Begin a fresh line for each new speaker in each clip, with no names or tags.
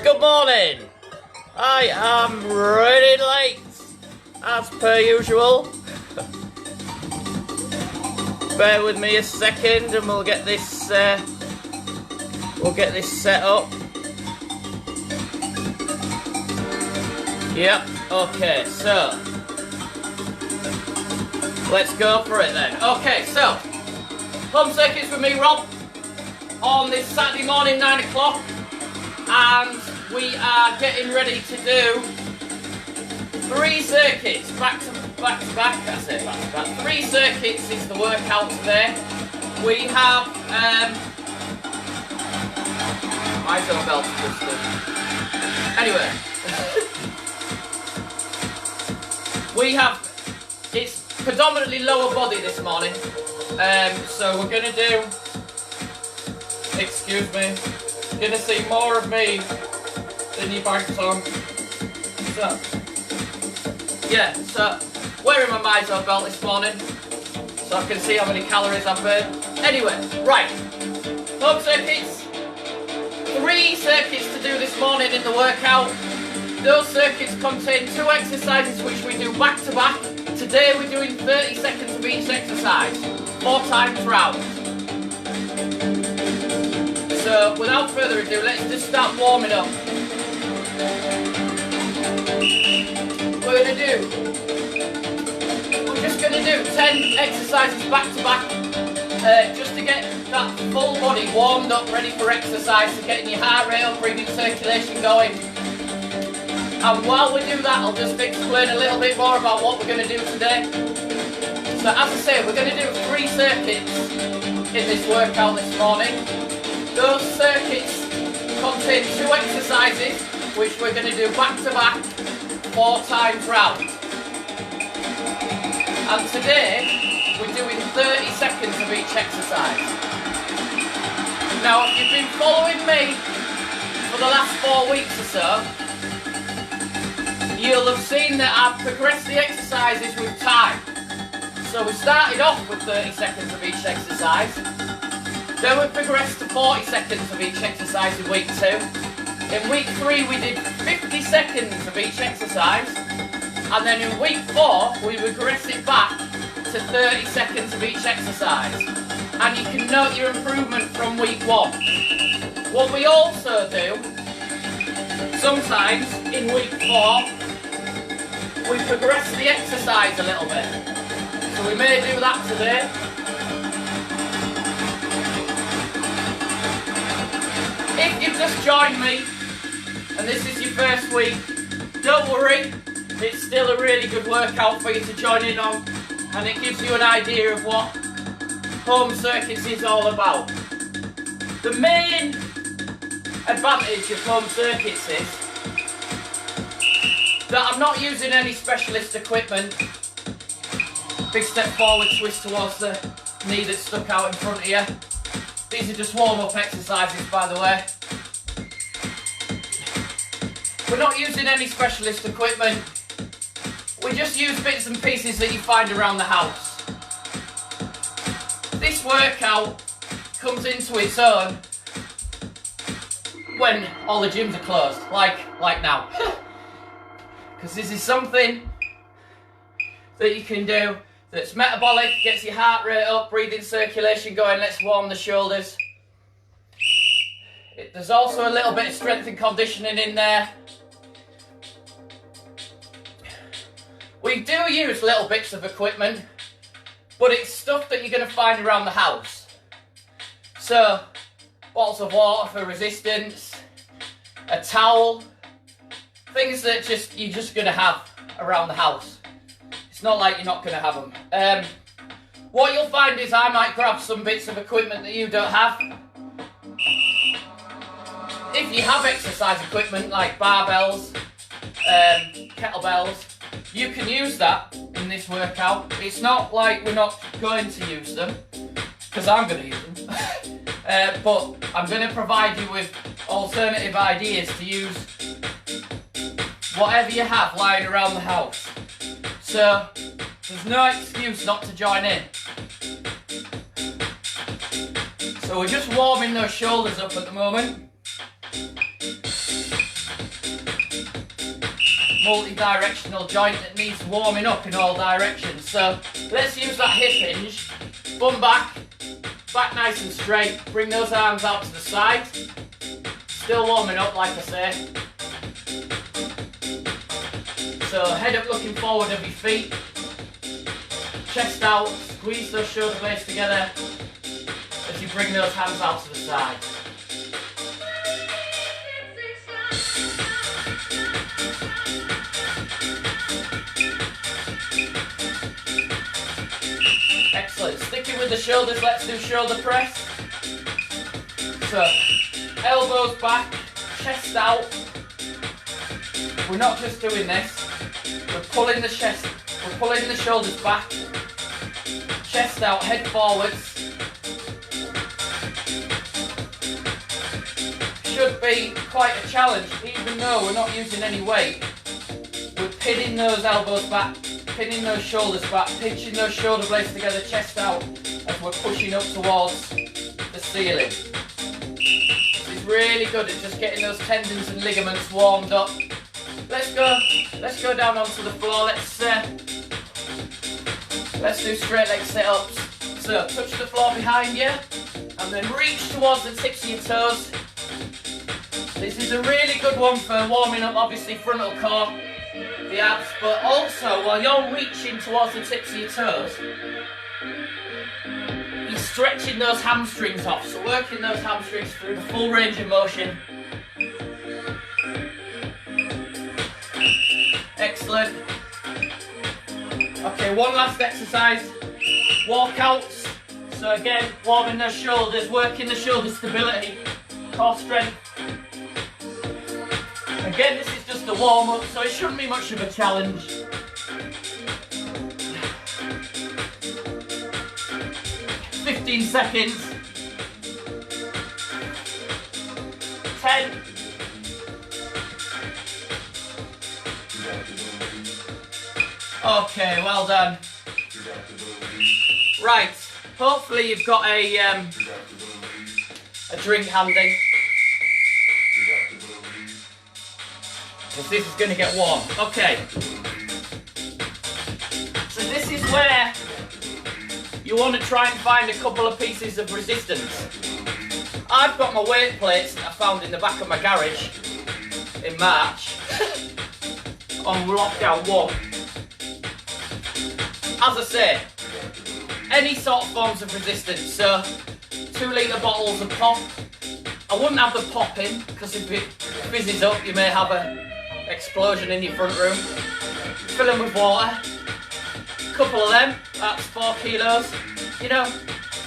Good morning. I am really late, as per usual. Bear with me a second, and we'll get this set up. Yep. Okay. So let's go for it then. Okay. So home circuits with me, Rob, on this Saturday morning, 9 o'clock. And we are getting ready to do 3 circuits back to back. That's it, back to back. 3 circuits is the workout today. We have my dumbbell twisted. Anyway, it's predominantly lower body this morning. So we're gonna do. Excuse me. Gonna see more of me than you bank on. So, yeah, so wearing my Mizo belt this morning so I can see how many calories I've burned. Anyway, right, home circuits. 3 circuits to do this morning in the workout. Those circuits contain 2 exercises which we do back to back. Today we're doing 30 seconds of each exercise, 4 times round. So, without further ado, let's just start warming up. We're just going to do 10 exercises back to back, just to get that full body warmed up, ready for exercise, so getting your heart rate up, breathing circulation going. And while we do that, I'll just explain a little bit more about what we're going to do today. So, as I say, we're going to do 3 circuits in this workout this morning. Those circuits contain 2 exercises which we're going to do back to back 4 times round. And today we're doing 30 seconds of each exercise. Now if you've been following me for the last 4 weeks or so, you'll have seen that I've progressed the exercises with time. So we started off with 30 seconds of each exercise. Then we progressed to 40 seconds of each exercise in week 2. In week 3 we did 50 seconds of each exercise. And then in week 4 we regressed it back to 30 seconds of each exercise. And you can note your improvement from week 1. What we also do, sometimes in week 4, we progress the exercise a little bit. So we may do that today. If you've just joined me, and this is your first week, don't worry, it's still a really good workout for you to join in on, and it gives you an idea of what home circuits is all about. The main advantage of home circuits is that I'm not using any specialist equipment. Big step forward, twist towards the knee that's stuck out in front of you. These are just warm-up exercises, by the way. We're not using any specialist equipment. We just use bits and pieces that you find around the house. This workout comes into its own when all the gyms are closed, like now. Because this is something that you can do that's metabolic, gets your heart rate up, breathing circulation going. Let's warm the shoulders. There's also a little bit of strength and conditioning in there. We do use little bits of equipment, but it's stuff that you're going to find around the house. So, bottles of water for resistance, a towel, things that you're just going to have around the house. It's not like you're not going to have them. What you'll find is I might grab some bits of equipment that you don't have. If you have exercise equipment like barbells, kettlebells, you can use that in this workout. It's not like we're not going to use them, because I'm going to use them. But I'm going to provide you with alternative ideas to use whatever you have lying around the house. So, there's no excuse not to join in. So we're just warming those shoulders up at the moment. multi-directional joint that needs warming up in all directions. So let's use that hip hinge, bum back nice and straight, bring those arms out to the side, still warming up like I say. So head up looking forward of your feet, chest out, squeeze those shoulder blades together as you bring those hands out to the side. Excellent. Sticking with the shoulders, let's do shoulder press. So, elbows back, chest out. We're not just doing this. We're pulling the chest, we're pulling the shoulders back, chest out, head forwards. Should be quite a challenge, even though we're not using any weight. We're pinning those elbows back, pinning those shoulders back, pinching those shoulder blades together, chest out, as we're pushing up towards the ceiling. This is really good at just getting those tendons and ligaments warmed up. Let's go down onto the floor. Let's do straight leg sit-ups. So touch the floor behind you, and then reach towards the tips of your toes. This is a really good one for warming up, obviously frontal core, the abs, but also while you're reaching towards the tips of your toes, you're stretching those hamstrings off, so working those hamstrings through the full range of motion. Excellent. Okay, one last exercise, walkouts. So again, warming those shoulders, working the shoulder stability, core strength. Again, this is just a warm-up, so it shouldn't be much of a challenge. 15 seconds. 10. Okay, well done. Right, hopefully you've got a drink handy, because this is going to get warm. Okay, so this is where you want to try and find a couple of pieces of resistance. I've got my weight plates that I found in the back of my garage in March on lockdown 1. As I say, any sort of forms of resistance, so 2 litre bottles of pop. I wouldn't have the pop in, because if it fizzes up you may have an explosion in your front room. Fill them with water, a couple of them, that's 4 kilos, you know,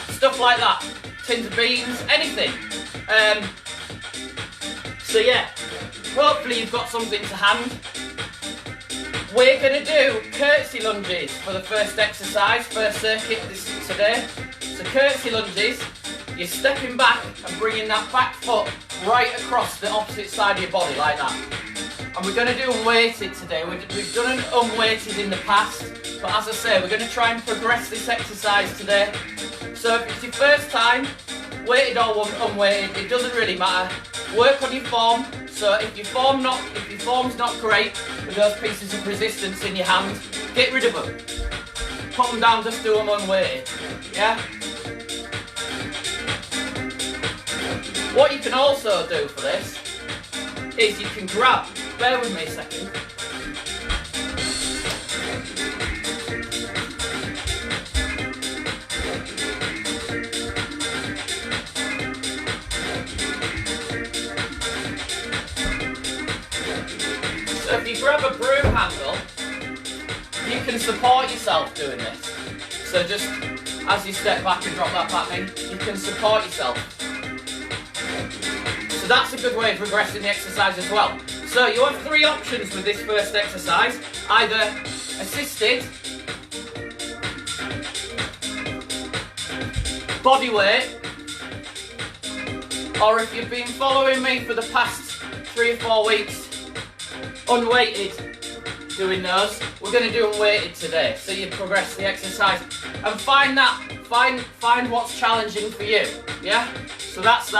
stuff like that. Tins of beans, anything. So yeah, hopefully you've got something to hand. We're going to do curtsy lunges for the first exercise, first circuit today. So curtsy lunges, you're stepping back and bringing that back foot right across the opposite side of your body like that. And we're going to do unweighted today. We've done an unweighted in the past, but as I say, we're going to try and progress this exercise today. So if it's your first time, weighted or unweighted, it doesn't really matter. Work on your form. So if your form's not great with those pieces of resistance in your hand, get rid of them. Put them down, just do them unweighted. Yeah? What you can also do for this is you can grab, bear with me a second. So if you grab a broom handle, you can support yourself doing this. So just as you step back and drop that back in, you can support yourself. So that's a good way of progressing the exercise as well. So you have 3 options with this first exercise. Either assisted, body weight, or if you've been following me for the past 3 or 4 weeks, unweighted doing those. We're going to do unweighted today, so you progress the exercise and find what's challenging for you. Yeah, so that's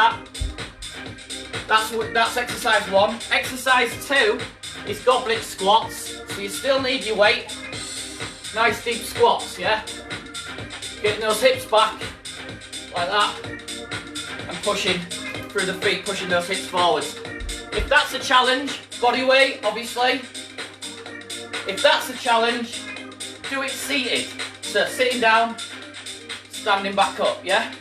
exercise 1. Exercise 2 is goblet squats. So you still need your weight. Nice deep squats, yeah? Getting those hips back, like that. And pushing through the feet, pushing those hips forwards. If that's a challenge, body weight, obviously. If that's a challenge, do it seated. So sitting down, standing back up, yeah?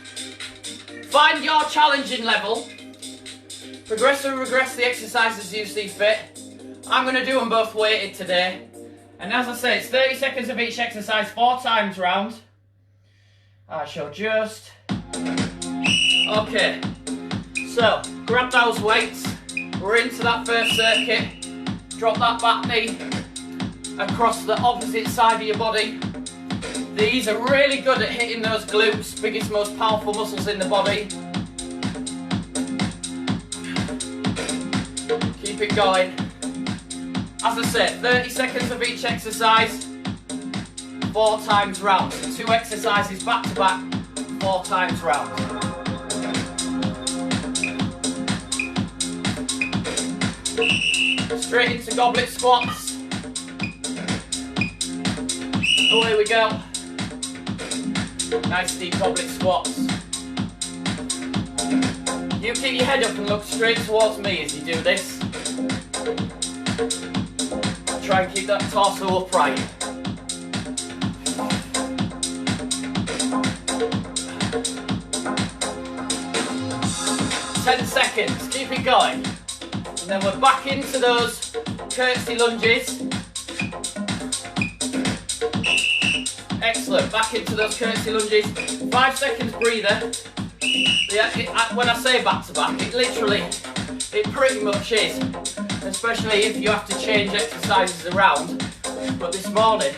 Find your challenging level. Progress or regress the exercises you see fit. I'm going to do them both weighted today. And as I say, it's 30 seconds of each exercise, 4 times round. I shall just... Okay. So, grab those weights. We're into that first circuit. Drop that back knee across the opposite side of your body. These are really good at hitting those glutes, biggest, most powerful muscles in the body. Keep it going. As I said, 30 seconds of each exercise, 4 times round. So 2 exercises back to back, 4 times round. Straight into goblet squats. Away we go. Nice deep goblet squats. You keep your head up and look straight towards me as you do this. Try and keep that torso upright. Ten seconds, keep it going. And then we're back into those curtsy lunges. Excellent, back into those curtsy lunges. 5 seconds breather. Yeah, when I say back to back, it pretty much is. Especially if you have to change exercises around. But this morning,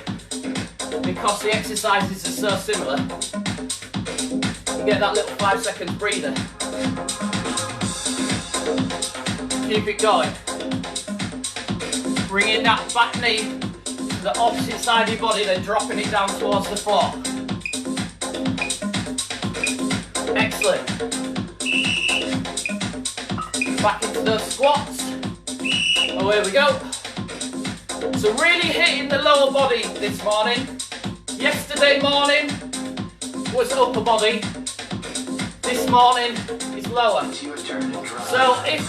because the exercises are so similar, you get that little 5 seconds breather. Keep it going. Bringing that back knee to the opposite side of your body, then dropping it down towards the floor. Excellent. Back into those squats. Away we go. So really hitting the lower body this morning. Yesterday morning was upper body. This morning is lower. So if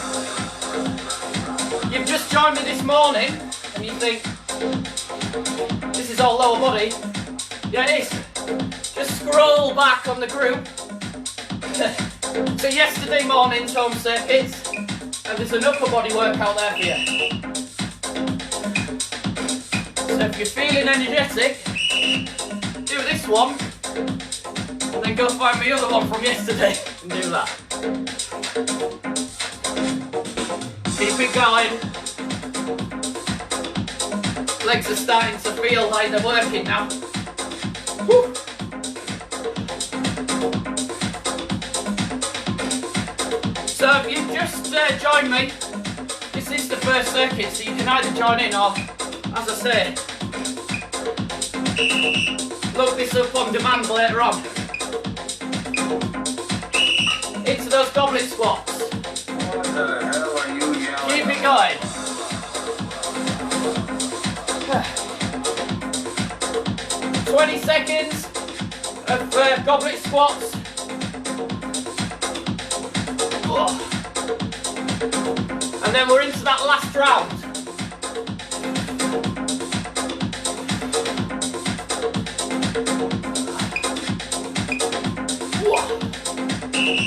you've just joined me this morning and you think this is all lower body, yeah it is. Just scroll back on the group to yesterday morning's home circuits. And there's an upper body workout there for you. So if you're feeling energetic, do this one, and then go find the other one from yesterday and do that. Keep it going. Legs are starting to feel like they're working now. Woo. So if you've just joined me, this is the first circuit, so you can either join in or, as I say, look this up on demand later on. Into those goblet squats.
What the hell are you yelling?
Keep it going. 20 seconds of goblet squats. And then we're into that last round.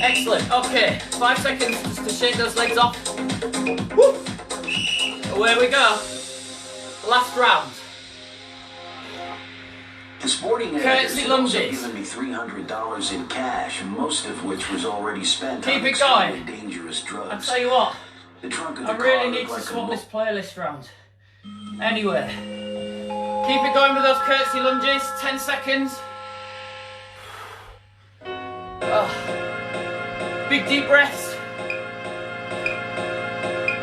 Excellent, okay, 5 seconds just to shake those legs off. Woo. Away we go. Last round.
The sporting
curtsy lunges.
Given me $300 in cash, most of which was already spent
Keep
on
it going.
extremely dangerous drugs.
I'll tell you what,
The trunk of the
I really
car
need
looked
to
like
swap
a
this playlist round. Anyway, keep it going with those curtsy lunges, 10 seconds. Big deep breaths.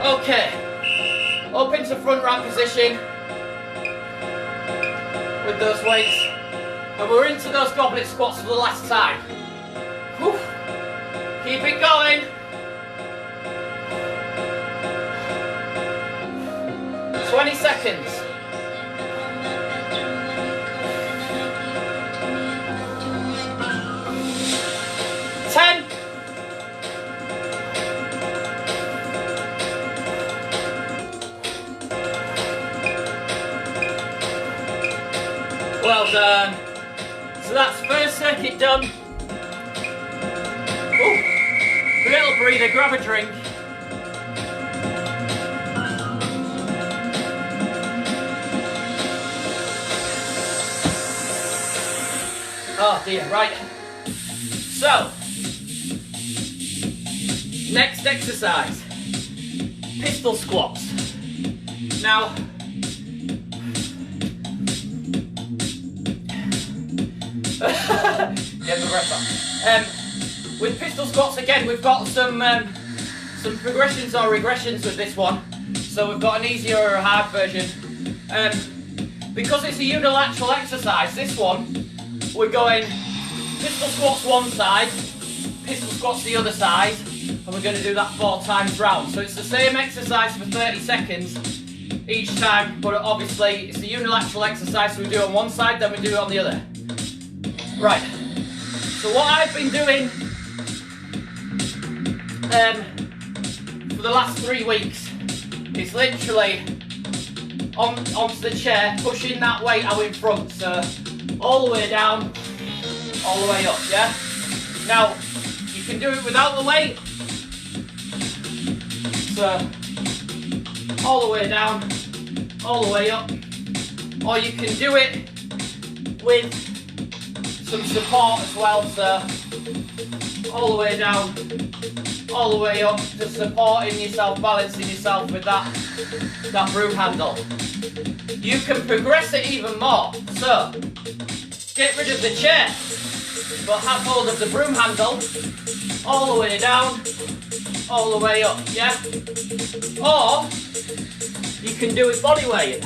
Okay, up into front round position with those weights. And we're into those goblet squats for the last time. Whew. Keep it going. 20 seconds. 10. Well done. So that's first circuit done. Ooh, a little breather, grab a drink. Oh dear, right. So, next exercise, pistol squats. Now, get the breath back. With pistol squats again, we've got some progressions or regressions with this one. So we've got an easier or a hard version. Because it's a unilateral exercise, this one, we're going pistol squats one side, pistol squats the other side, and we're going to do that 4 times round. So it's the same exercise for 30 seconds each time, but obviously it's a unilateral exercise, so we do it on one side, then we do it on the other. Right, so what I've been doing for the last 3 weeks is literally onto the chair, pushing that weight out in front, so all the way down, all the way up, yeah? Now, you can do it without the weight, so all the way down, all the way up, or you can do it with some support as well, so all the way down, all the way up, just supporting yourself, balancing yourself with that broom handle. You can progress it even more, so get rid of the chair, but have hold of the broom handle, all the way down, all the way up, yeah? Or, you can do it body weight.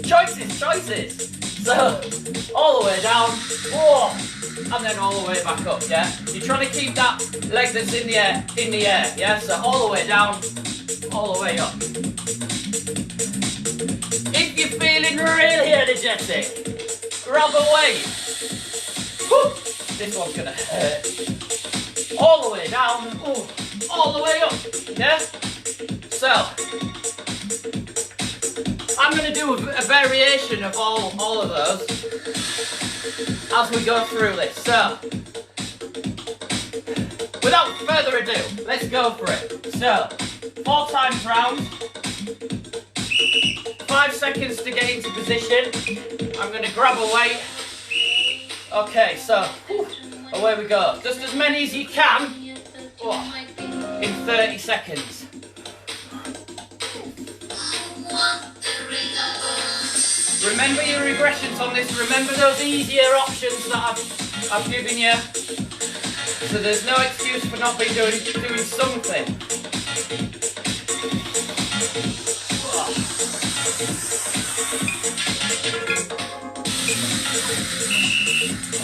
Choices. So, all the way down, and then all the way back up, yeah? You're trying to keep that leg that's in the air, yeah? So all the way down, all the way up. If you're feeling really energetic, grab a weight. Woo! This one's gonna hurt. All the way down, all the way up, yeah? So, I'm going to do a variation of all of those as we go through this. So, without further ado, let's go for it. So, 4 times round, 5 seconds to get into position. I'm going to grab a weight. Okay, so, away we go. Just as many as you can in 30 seconds. Remember your regressions on this, remember those easier options that I've given you. So there's no excuse for not being doing something.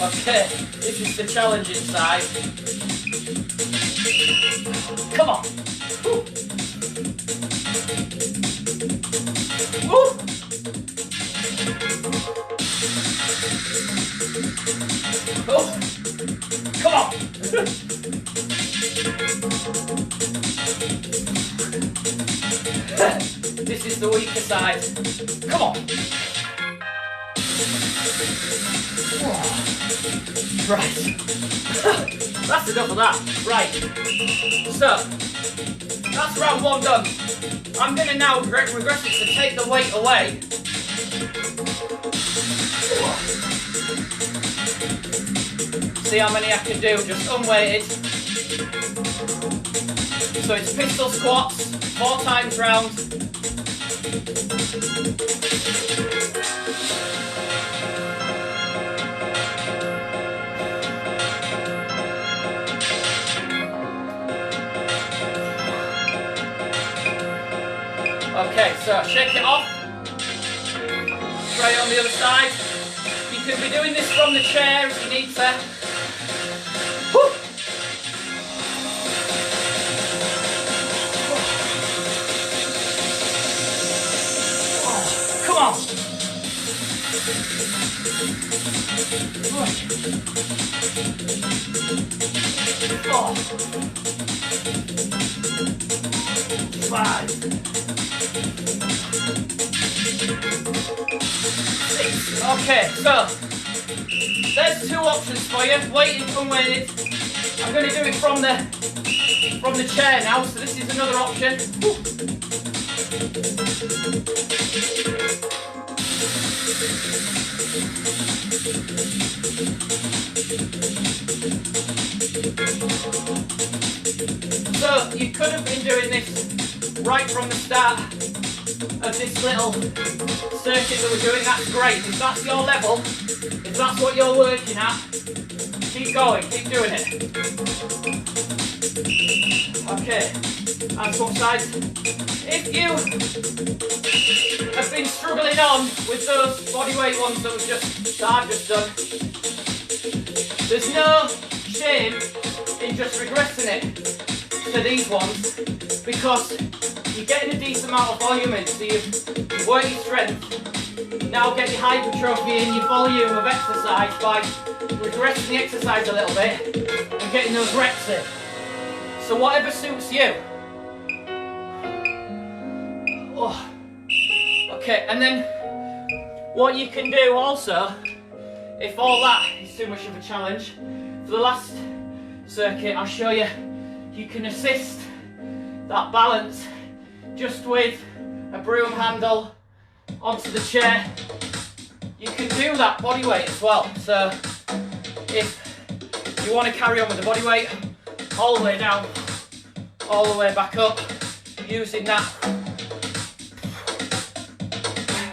Okay, this is the challenging side. Come on. Woo. Woo. Oh, come on! This is the weaker side. Come on! Right. That's enough of that. Right. So, that's round 1 done. I'm going to now regress it to take the weight away. See how many I can do, just unweighted. So it's pistol squats, 4 times round. Okay, so shake it off. Try it on the other side. You could be doing this from the chair if you need to. Woo. 4, 5, 6. Okay, so there's 2 options for you. Weighted, unweighted. I'm going to do it from the chair now, so this is another option. So you could have been doing this right from the start of this little circuit that we're doing. That's great. If that's your level, if that's what you're working at, keep going, keep doing it. Okay, and swap sides. If you have been struggling on with those bodyweight ones that I've just done, there's no shame in just regressing it to these ones, because you're getting a decent amount of volume in, so you've worked your strength, now get your hypertrophy in your volume of exercise by regressing the exercise a little bit and getting those reps in. So whatever suits you. Oh. Okay, and then what you can do also, if all that is too much of a challenge, for the last circuit I'll show you, you can assist that balance just with a broom handle onto the chair. You can do that body weight as well. So if you want to carry on with the body weight all the way down, all the way back up, using that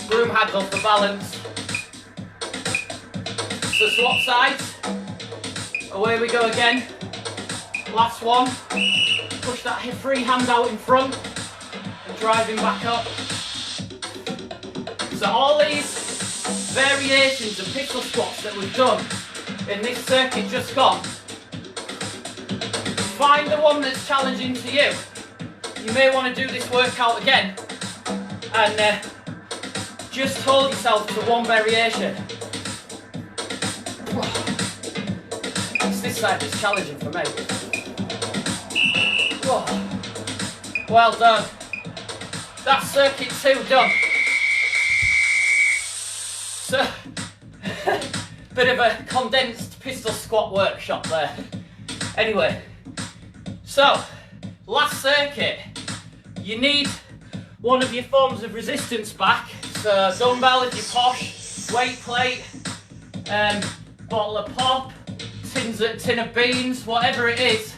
broom handle for balance. So swap sides, away we go again. Last one, push that free hand out in front and driving back up. So all these variations of pistol squats that we've done in this circuit just gone, find the one that's challenging to you. You may want to do this workout again and just hold yourself to one variation. It's this side that's challenging for me. Well done. That's circuit 2 done. So, bit of a condensed pistol squat workshop there. Anyway, so last circuit, you need one of your forms of resistance back. So dumbbell if you're posh, weight plate, bottle of pop, tin of beans, whatever it is.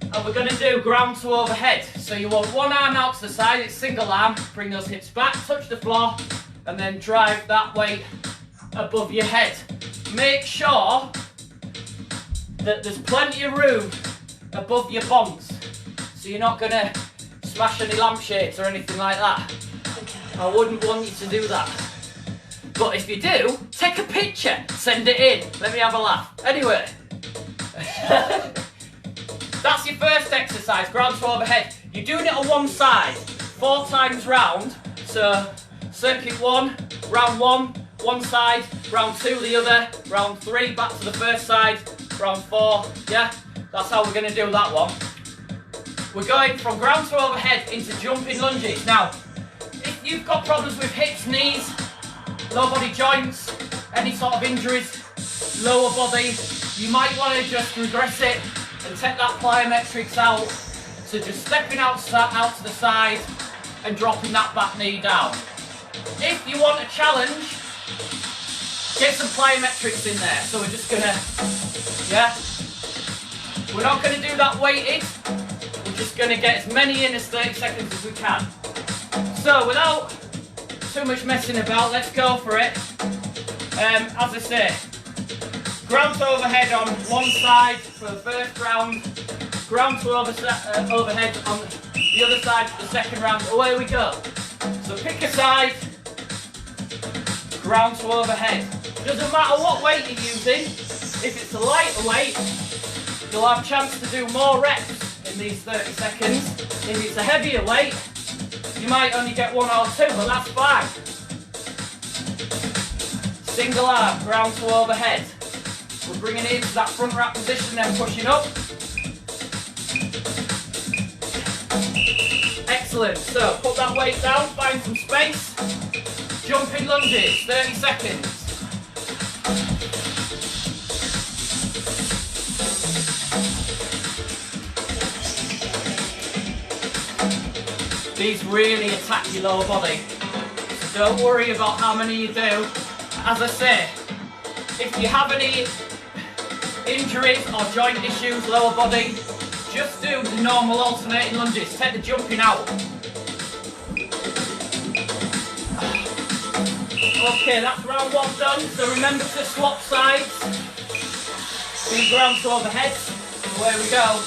And we're going to do ground to overhead. So you want one arm out to the side, it's single arm, bring those hips back, touch the floor, and then drive that weight above your head. Make sure that there's plenty of room above your bonds, so you're not going to smash any lampshades or anything like that. I wouldn't want you to do that. But if you do, take a picture, send it in, let me have a laugh. Anyway, that's your first exercise, ground to overhead. You're doing it on one side, 4 times round. So circuit 1, round 1, one side, round 2 the other, round 3 back to the first side, round 4, yeah? That's how we're going to do that one. We're going from ground to overhead into jumping lunges. Now, if you've got problems with hips, knees, lower body joints, any sort of injuries, lower body, you might want to just regress it and take that plyometrics out. So just stepping out to the side and dropping that back knee down. If you want a challenge, get some plyometrics in there. So we're just gonna, yeah, we're not gonna do that weighted. We're just gonna get as many in as 30 seconds as we can. So without too much messing about, let's go for it. As I say, ground to overhead on one side for the first round, ground to overhead on the other side for the second round. Away we go. So pick a side, ground to overhead. Doesn't matter what weight you're using. If it's a lighter weight, you'll have a chance to do more reps in these 30 seconds. If it's a heavier weight, you might only get 1 or 2, but that's fine. Single arm, ground to overhead. We're bringing it into that front wrap position, then pushing up. Excellent. So put that weight down, find some space. Jumping lunges, 30 seconds. These really attack your lower body. So don't worry about how many you do. As I say, if you have any injuries or joint issues, lower body, just do the normal alternating lunges. Take the jumping out. Okay, that's round one done. So remember to swap sides. Bring ground to overhead. Away we go.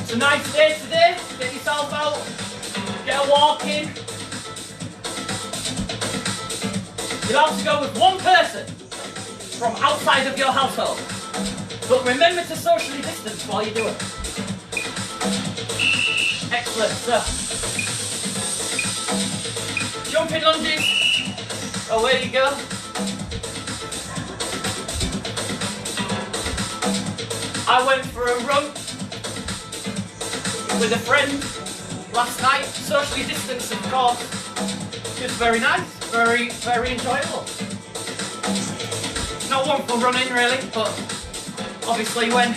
It's a nice day today. Get yourself out. Get a walk in. You'll have to go with one person from outside of your household. But remember to socially distance while you do it. Excellent. So, jumping lunges. Away you go. I went for a run with a friend last night. Socially distanced, of course. Just very nice. Very, very enjoyable. Not one for running really, but obviously when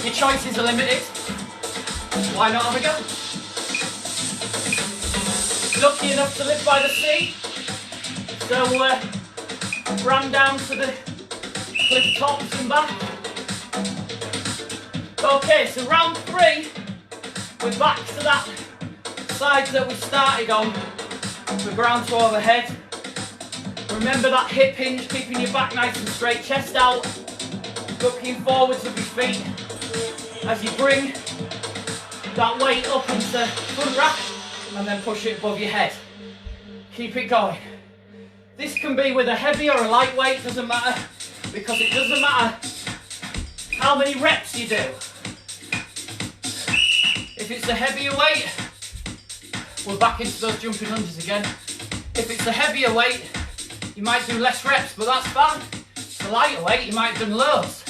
your choices are limited, why not have a go? Lucky enough to live by the sea, so ran down to the cliff tops and back. Okay, so round three, we're back to that side that we started on, the ground to overhead. Remember that hip hinge, keeping your back nice and straight, chest out, looking forwards with your feet as you bring that weight up into front rack and then push it above your head. Keep it going. This can be with a heavy or a light weight, doesn't matter, because it doesn't matter how many reps you do. If it's a heavier weight, we're back into those jumping lunges again. If it's a heavier weight, you might do less reps, but that's fine. If it's a lighter weight, you might have done loads.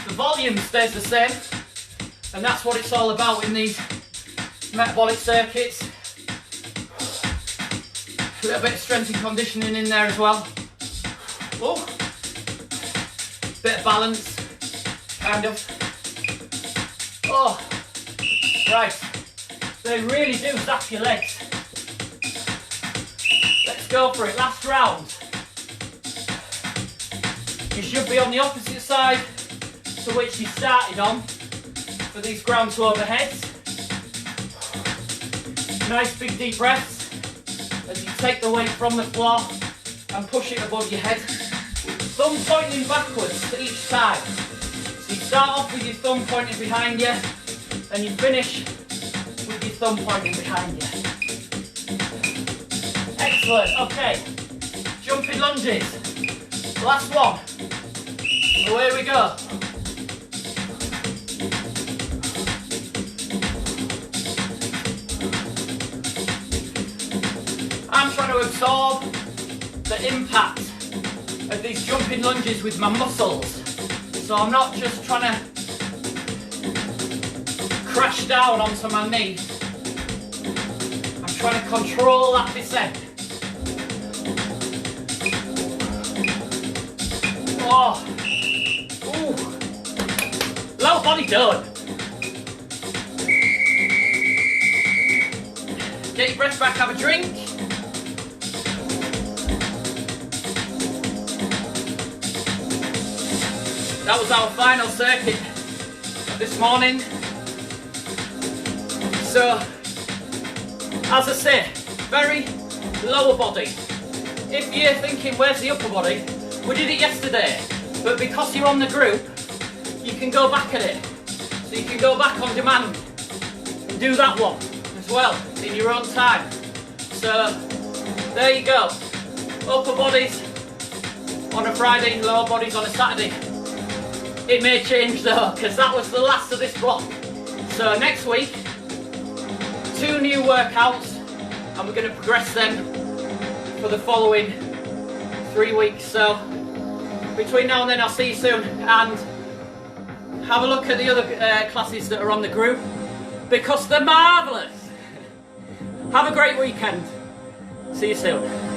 The volume stays the same, and that's what it's all about in these metabolic circuits. A little bit of strength and conditioning in there as well. Oh, bit of balance, kind of. Oh, right. They really do zap your legs. Let's go for it. Last round. You should be on the opposite side to which you started on for these ground to overheads. Nice big deep breaths as you take the weight from the floor and push it above your head. Thumb pointing backwards to each side. So you start off with your thumb pointing behind you and you finish with your thumb pointing behind you. Excellent, okay. Jumping lunges. Last one. Away we go. I'm trying to absorb the impact of these jumping lunges with my muscles. So I'm not just trying to crash down onto my knee. I'm trying to control that descent. Oh. Ooh. Low body done. Get your breath back, have a drink. That was our final circuit this morning. So, as I say, very lower body. If you're thinking, where's the upper body? We did it yesterday, but because you're on the group, you can go back at it. So you can go back on demand and do that one as well in your own time. So, there you go. Upper bodies on a Friday, lower bodies on a Saturday. It may change though, because that was the last of this block. So next week, 2 new workouts, and we're going to progress them for the following 3 weeks. So between now and then, I'll see you soon, and have a look at the other classes that are on the group, because they're marvellous. Have a great weekend. See you soon.